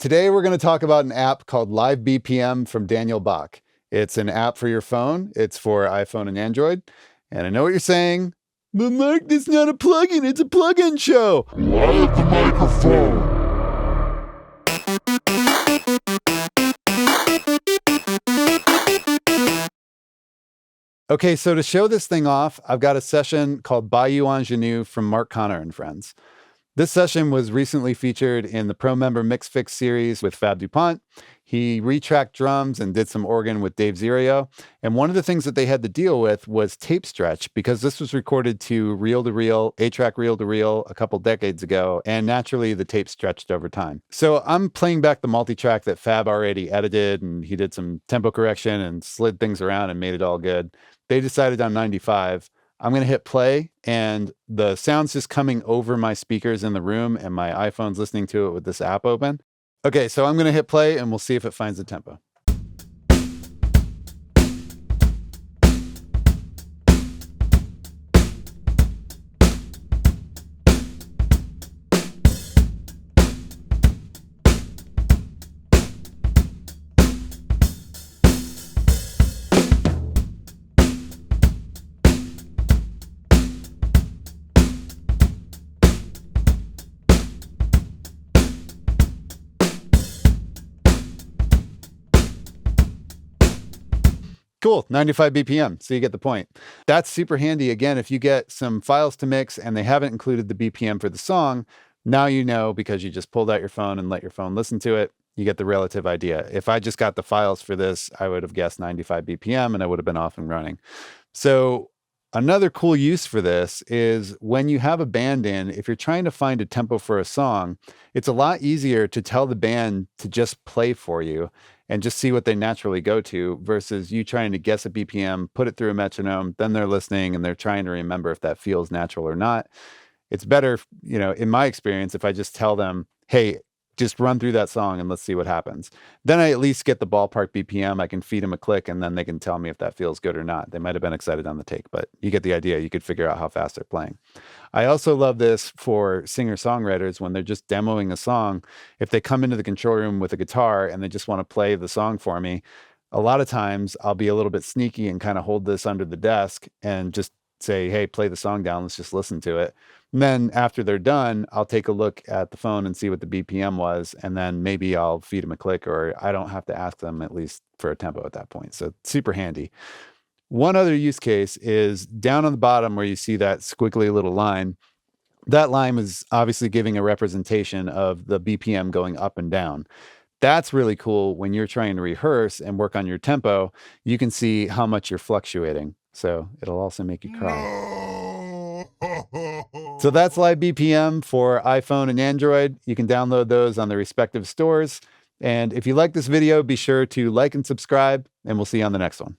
Today we're going to talk about an app called liveBPM from Daniel Bach. It's an app for your phone. It's for iPhone and Android. And I know what you're saying, but Mark, this is not a plugin. It's a plugin show. Live the microphone. Okay, so to show this thing off, I've got a session called Bayou Ingenue from Mark Connor and Friends. This session was recently featured in the Pro Member Mix Fix series with Fab DuPont. He retracked drums and did some organ with Dave Zirio. And one of the things that they had to deal with was tape stretch, because this was recorded to reel-to-reel, 8-track reel-to-reel a couple decades ago, and naturally the tape stretched over time. So I'm playing back the multi-track that Fab already edited, and he did some tempo correction and slid things around and made it all good. They decided on 95. I'm going to hit play, and the sound's just coming over my speakers in the room, and my iPhone's listening to it with this app open. Okay, so I'm going to hit play, and we'll see if it finds the tempo. Cool, 95 BPM, so you get the point. That's super handy. Again, if you get some files to mix and they haven't included the BPM for the song, now you know because you just pulled out your phone and let your phone listen to it, you get the relative idea. If I just got the files for this, I would have guessed 95 BPM and I would have been off and running. So another cool use for this is when you have a band in, if you're trying to find a tempo for a song, it's a lot easier to tell the band to just play for you and just see what they naturally go to versus you trying to guess a BPM, put it through a metronome, then they're listening and they're trying to remember if that feels natural or not. It's better, in my experience, if I just tell them, hey, just run through that song and let's see what happens. Then I at least get the ballpark BPM. I can feed them a click and then they can tell me if that feels good or not. They might have been excited on the take, but you get the idea. You could figure out how fast they're playing. I also love this for singer-songwriters when they're just demoing a song. If they come into the control room with a guitar and they just want to play the song for me, a lot of times I'll be a little bit sneaky and kind of hold this under the desk and just say, hey, play the song down. Let's just listen to it. And then after they're done, I'll take a look at the phone and see what the BPM was. And then maybe I'll feed them a click, or I don't have to ask them at least for a tempo at that point. So super handy. One other use case is down on the bottom where you see that squiggly little line. That line is obviously giving a representation of the BPM going up and down. That's really cool when you're trying to rehearse and work on your tempo. You can see how much you're fluctuating. So it'll also make you cry. So that's liveBPM for iPhone and Android. You can download those on the respective stores. And if you like this video, be sure to like and subscribe, and we'll see you on the next one.